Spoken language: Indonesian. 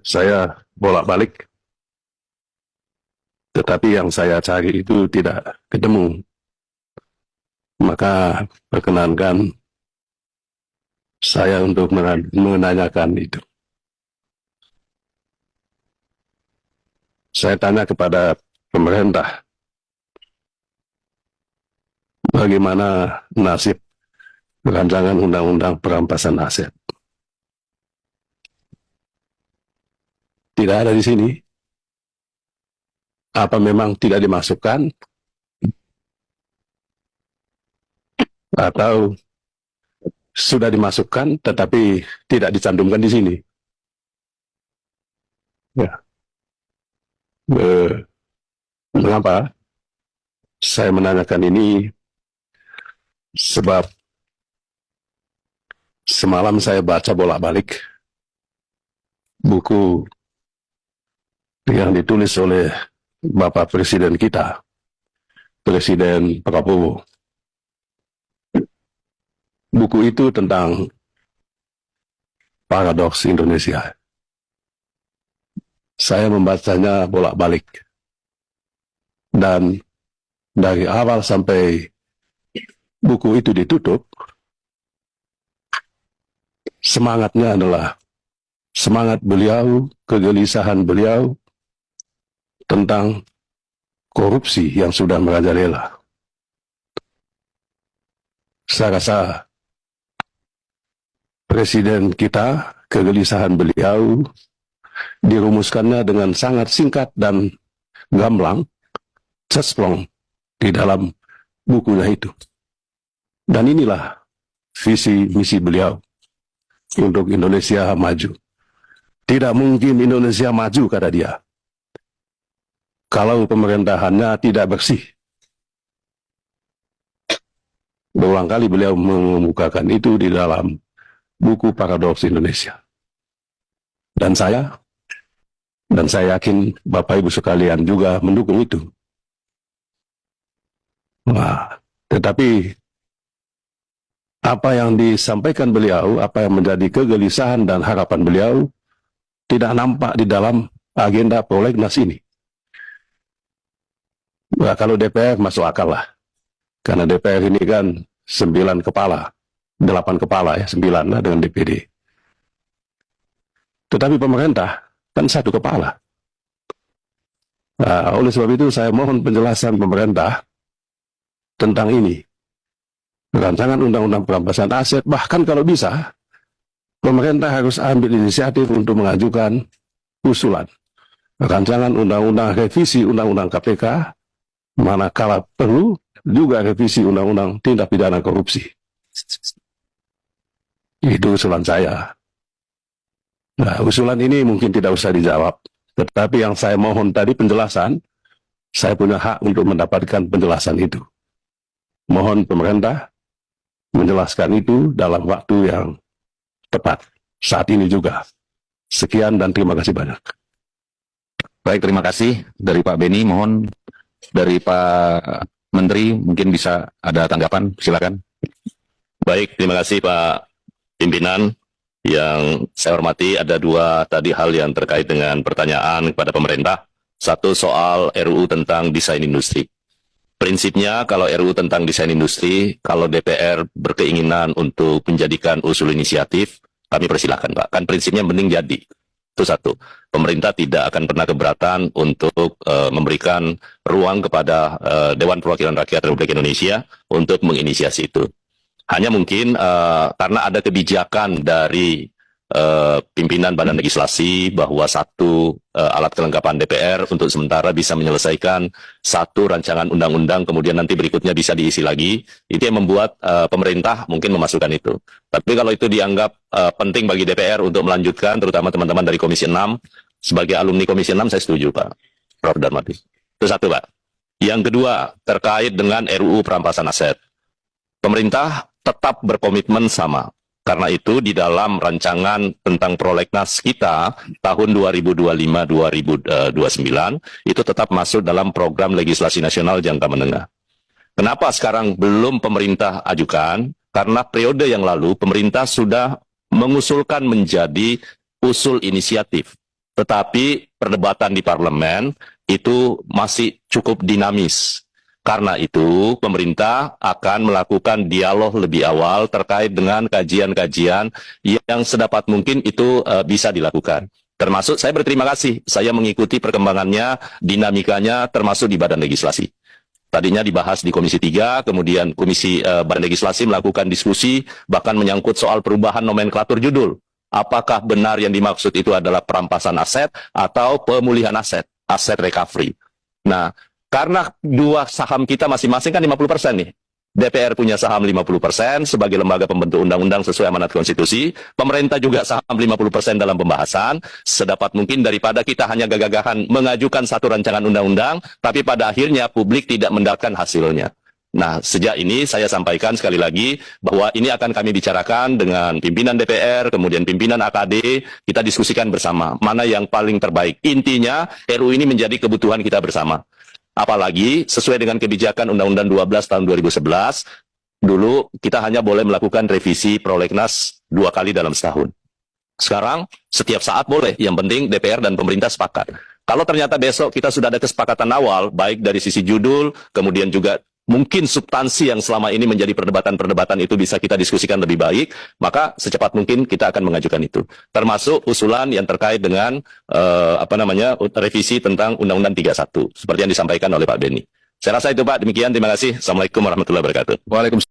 Saya bolak-balik, tetapi yang saya cari itu tidak ketemu. Maka perkenankan saya untuk menanyakan itu. Saya tanya kepada pemerintah, bagaimana nasib rancangan undang-undang perampasan aset? Tidak ada di sini. Apa memang tidak dimasukkan? Atau sudah dimasukkan tetapi tidak dicantumkan di sini? Ya. Mengapa saya menanyakan ini? Sebab semalam saya baca bolak-balik buku yang ditulis oleh Bapak Presiden kita, Presiden Prabowo. Buku itu tentang paradoks Indonesia. Saya membacanya bolak-balik. Dan dari awal sampai buku itu ditutup, semangatnya adalah semangat beliau, kegelisahan beliau tentang korupsi yang sudah merajalela. Saya rasa Presiden kita, kegelisahan beliau dirumuskannya dengan sangat singkat dan gamblang, cesplong di dalam bukunya itu. Dan inilah visi misi beliau untuk Indonesia maju. Tidak mungkin Indonesia maju, kata dia, kalau pemerintahannya tidak bersih. Berulang kali beliau mengemukakan itu di dalam buku Paradoks Indonesia. Dan saya yakin Bapak Ibu sekalian juga mendukung itu. Nah, tetapi apa yang disampaikan beliau, apa yang menjadi kegelisahan dan harapan beliau tidak nampak di dalam agenda prolegnas ini. Nah, kalau DPR masuk akal lah. Karena DPR ini kan 9 kepala, 8 kepala ya, 9 lah dengan DPD. Tetapi pemerintah kan 1 kepala. Nah, oleh sebab itu saya mohon penjelasan pemerintah tentang ini. Rancangan undang-undang perampasan aset, bahkan kalau bisa, pemerintah harus ambil inisiatif untuk mengajukan usulan rancangan undang-undang revisi undang-undang KPK, manakala perlu juga revisi undang-undang tindak pidana korupsi. Itu usulan saya. Nah, usulan ini mungkin tidak usah dijawab, tetapi yang saya mohon tadi penjelasan, saya punya hak untuk mendapatkan penjelasan itu. Mohon pemerintah menjelaskan itu dalam waktu yang tepat, saat ini juga. Sekian dan terima kasih banyak. Baik, terima kasih dari Pak Beni. Mohon dari Pak Menteri mungkin bisa ada tanggapan, silakan. Baik, terima kasih Pak Pimpinan. Yang saya hormati, ada 2 tadi hal yang terkait dengan pertanyaan kepada pemerintah. Satu soal RUU tentang desain industri. Prinsipnya kalau RUU tentang desain industri, kalau DPR berkeinginan untuk menjadikan usul inisiatif, kami persilahkan Pak. Kan prinsipnya mending jadi. Itu satu. Pemerintah tidak akan pernah keberatan untuk memberikan ruang kepada Dewan Perwakilan Rakyat Republik Indonesia untuk menginisiasi itu. Hanya mungkin karena ada kebijakan dari pimpinan Badan Legislasi bahwa satu alat kelengkapan DPR untuk sementara bisa menyelesaikan satu rancangan undang-undang, kemudian nanti berikutnya bisa diisi lagi, itu yang membuat pemerintah mungkin memasukkan itu. Tapi kalau itu dianggap penting bagi DPR untuk melanjutkan, terutama teman-teman dari Komisi 6, sebagai alumni Komisi 6 saya setuju Pak Prof. Darmadi. Itu satu Pak. Yang kedua, terkait dengan RUU perampasan aset. Pemerintah tetap berkomitmen sama. Karena itu di dalam rancangan tentang prolegnas kita tahun 2025-2029 itu tetap masuk dalam program legislasi nasional jangka menengah. Kenapa sekarang belum pemerintah ajukan? Karena periode yang lalu pemerintah sudah mengusulkan menjadi usul inisiatif. Tetapi perdebatan di parlemen itu masih cukup dinamis. Karena itu, pemerintah akan melakukan dialog lebih awal terkait dengan kajian-kajian yang sedapat mungkin itu bisa dilakukan. Termasuk saya berterima kasih, saya mengikuti perkembangannya, dinamikanya, termasuk di Badan Legislasi. Tadinya dibahas di Komisi 3, kemudian Komisi Badan Legislasi melakukan diskusi, bahkan menyangkut soal perubahan nomenklatur judul. Apakah benar yang dimaksud itu adalah perampasan aset atau pemulihan aset, aset recovery. Nah, karena dua saham kita masing-masing kan 50% nih. DPR punya saham 50% sebagai lembaga pembentuk undang-undang sesuai amanat konstitusi. Pemerintah juga saham 50% dalam pembahasan. Sedapat mungkin daripada kita hanya gagah-gagahan mengajukan satu rancangan undang-undang, tapi pada akhirnya publik tidak mendapatkan hasilnya. Nah, sejak ini saya sampaikan sekali lagi bahwa ini akan kami bicarakan dengan pimpinan DPR, kemudian pimpinan AKD, kita diskusikan bersama mana yang paling terbaik. Intinya, RUU ini menjadi kebutuhan kita bersama. Apalagi sesuai dengan kebijakan Undang-Undang 12 tahun 2011, dulu kita hanya boleh melakukan revisi prolegnas 2 kali dalam setahun. Sekarang setiap saat boleh, yang penting DPR dan pemerintah sepakat. Kalau ternyata besok kita sudah ada kesepakatan awal, baik dari sisi judul, kemudian juga mungkin substansi yang selama ini menjadi perdebatan-perdebatan itu bisa kita diskusikan lebih baik, maka secepat mungkin kita akan mengajukan itu. Termasuk usulan yang terkait dengan revisi tentang Undang-Undang 31 seperti yang disampaikan oleh Pak Beni. Saya rasa itu Pak, demikian, terima kasih. Assalamualaikum warahmatullahi wabarakatuh. Waalaikumsalam.